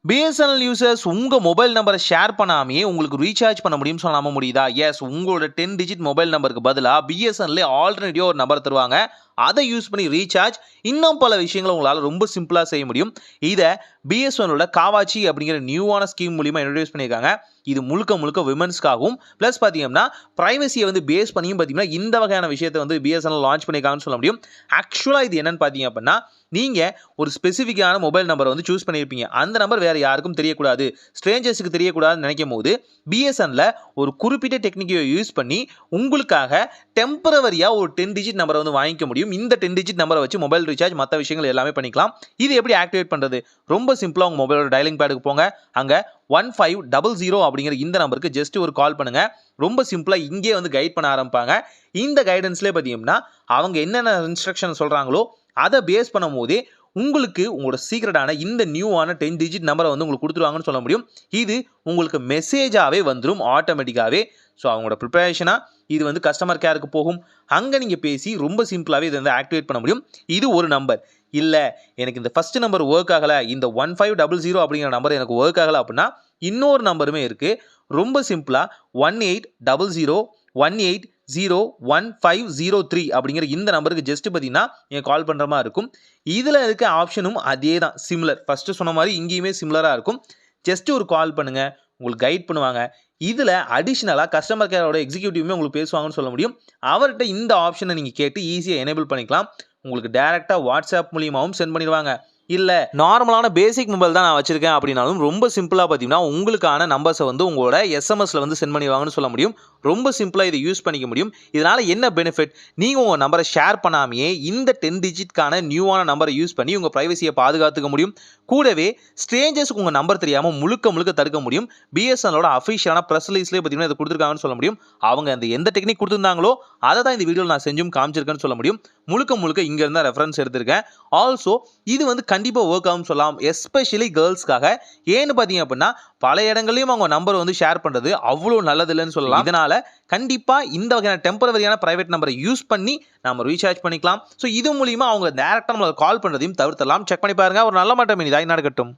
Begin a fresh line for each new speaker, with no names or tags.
BSNL users உங்க mobile நம்பரை share பண்ணாமையே உங்களுக்கு ரீசார்ஜ் பண்ண முடியும்னு சொல்ல நம்ப முடியுதா? எஸ், உங்களோட 10 டிஜிட் மொபைல் நம்பருக்கு பதிலாக பிஎஸ்என்எல்லே ஆல்டர்னேட்டிவ் ஒரு நம்பர் தருவாங்க. அதை யூஸ் பண்ணி ரீசார்ஜ் இன்னும் பல விஷயங்களை உங்களால் ரொம்ப சிம்பிளாக செய்ய முடியும். இதை பிஎஸ்என்எலோட காவாச்சி அப்படிங்கிற நியூவான ஸ்கீம் மூலியமாக இன்ட்ரடியூஸ் பண்ணியிருக்காங்க. இது முழுக்க முழுக்க விமன்ஸ்க்காகவும் ப்ளஸ் பார்த்தீங்கன்னா ப்ரைவசியை வந்து பேஸ் பண்ணியும் பார்த்தீங்கன்னா இந்த வகையான விஷயத்தை வந்து பிஎஸ்என்எல் லான்ச் பண்ணியிருக்காங்கன்னு சொல்ல முடியும். ஆக்சுவலாக இது என்னன்னு பார்த்தீங்க அப்படின்னா, நீங்கள் ஒரு ஸ்பெசிஃபிக்கான மொபைல் நம்பரை வந்து சூஸ் பண்ணியிருப்பீங்க. அந்த நம்பர் வேறு யாருக்கும் தெரியக்கூடாது, ஸ்ட்ரேஞ்சர்ஸுக்கு தெரியக்கூடாதுன்னு நினைக்கும் போது பிஎஸ்என்எல்ல ஒரு குறிப்பிட்ட டெக்னிக்கை யூஸ் பண்ணி உங்களுக்காக டெம்பரவரியாக ஒரு 10 டிஜிட் நம்பரை வந்து வாங்கிக்க முடியும். இந்த 10 டிஜிட் நம்பரை வச்சு மொபைல் ரீசார்ஜ் மற்ற விஷயங்கள் எல்லாமே பண்ணிக்கலாம். இது எப்படி ஆக்டிவேட் பண்ணுறது? ரொம்ப சிம்பிளாக உங்கள் மொபைலோட டயலிங் பேடுக்கு போங்க. அங்கே 1500 அப்படிங்கிற இந்த நம்பருக்கு ஜஸ்ட் ஒரு கால் பண்ணுங்க. ரொம்ப சிம்பிளாக இங்கே வந்து கைட் பண்ண ஆரம்பிப்பாங்க. இந்த கைடன்ஸ்லேயே பார்த்தீங்கன்னா அவங்க என்னென்ன இன்ஸ்ட்ரக்ஷன் சொல்கிறாங்களோ அதை பேஸ் பண்ணும் போதே உங்களுக்கு உங்களோட சீக்ரெட்டான இந்த நியூவான 10 டிஜிட் நம்பரை வந்து உங்களுக்கு கொடுத்துருவாங்கன்னு சொல்ல முடியும். இது உங்களுக்கு மெசேஜாகவே வந்துடும் ஆட்டோமேட்டிக்காகவே. ஸோ அவங்களோட ப்ரிப்பரேஷனாக இது வந்து கஸ்டமர் கேருக்கு போகும். அங்கே நீங்கள் பேசி ரொம்ப சிம்பிளாகவே இதை வந்து ஆக்டிவேட் பண்ண முடியும். இது ஒரு நம்பர். இல்லை, எனக்கு இந்த ஃபஸ்ட்டு நம்பர் ஒர்க் ஆகலை, இந்த 1500 அப்படிங்கிற நம்பர் எனக்கு ஒர்க் ஆகலை அப்படின்னா இன்னொரு நம்பருமே இருக்குது. ரொம்ப சிம்பிளாக 180018011503 அப்படிங்கிற இந்த நம்பருக்கு ஜஸ்ட் பார்த்தீங்கன்னா நீங்கள் கால் பண்ணுற மாதிரி இருக்கும். இதில் இருக்க ஆப்ஷனும் அதே தான், சிமிலர். ஃபஸ்ட்டு சொன்ன மாதிரி இங்கேயுமே சிமிலராக இருக்கும். ஜஸ்ட் ஒரு கால் பண்ணுங்கள், உங்களுக்கு கைட் பண்ணுவாங்க. இதில் அடிஷ்னலாக கஸ்டமர் கேரோட எக்ஸிக்யூட்டிவுமே உங்களுக்கு பேசுவாங்கன்னு சொல்ல முடியும். அவர்கிட்ட இந்த ஆப்ஷனை நீங்கள் கேட்டு ஈஸியாக எனேபிள் பண்ணிக்கலாம். உங்களுக்கு டேரெக்டாக வாட்ஸ்அப் மூலியமாகவும் சென்ட் பண்ணிடுவாங்க. இல்லை, நார்மலான பேசிக் மொபைல் தான் நான் வச்சிருக்கேன் அப்படின்னாலும் ரொம்ப சிம்பிளாக பார்த்தீங்கன்னா உங்களுக்கான நம்பர்ஸை வந்து உங்களோட எஸ்எம்எஸ்ல வந்து சென்ட் பண்ணிடுவாங்கன்னு சொல்ல முடியும். ரொம்ப சிம்பிளாக இதை யூஸ் பண்ணிக்க முடியும். இதனால் என்ன பெனிஃபிட்? நீங்கள் உங்கள் நம்பரை ஷேர் பண்ணாமையே இந்த 10 டிஜிட்கான நியூவான நம்பரை யூஸ் பண்ணி உங்கள் ப்ரைவசியை பாதுகாத்துக்க முடியும். கூடவே ஸ்ட்ரேஞ்சர்ஸுக்கு உங்கள் நம்பர் தெரியாமல் முழுக்க தடுக்க முடியும். பிஎஸ்என்எலோட அஃபிஷியலான ப்ரெஸ் ரிலீஸ்லேயே பார்த்தீங்கன்னா இதை கொடுத்துருக்காங்கன்னு சொல்ல முடியும். அவங்க அந்த எந்த டெக்னிக் கொடுத்துருந்தாங்களோ அதை தான் இந்த வீடியோவில் நான் செஞ்சும் காமிச்சிருக்கேன்னு சொல்ல முடியும். முழுக்க இங்கே இருந்தால் ரெஃபரன்ஸ் எடுத்திருக்கேன். ஆல்சோ இது வந்து கண்டிப்பாக ஒர்க் ஆகும் சொல்லலாம், எஸ்பெஷலி கேர்ள்ஸ்க்காக. ஏன்னு பார்த்தீங்க அப்படின்னா பல இடங்களையும் அவங்க நம்பர் வந்து ஷேர் பண்ணுறது அவ்வளோ நல்லது இல்லைன்னு சொல்லலாம். இதனால் கண்டிப்பாக இந்த வகையான டெம்பரவரியான பிரைவேட் நம்பரை யூஸ் பண்ணி நம்ம ரீசார்ஜ் பண்ணிக்கலாம். ஸோ இது மூலியமாக அவங்க டேரெக்டாக நம்மளுக்கு கால் பண்ணுறதையும் தவிர்த்தலாம். செக் பண்ணி பாருங்கள். ஒரு நல்ல மாற்றம் இனி தான் நடக்கட்டும்.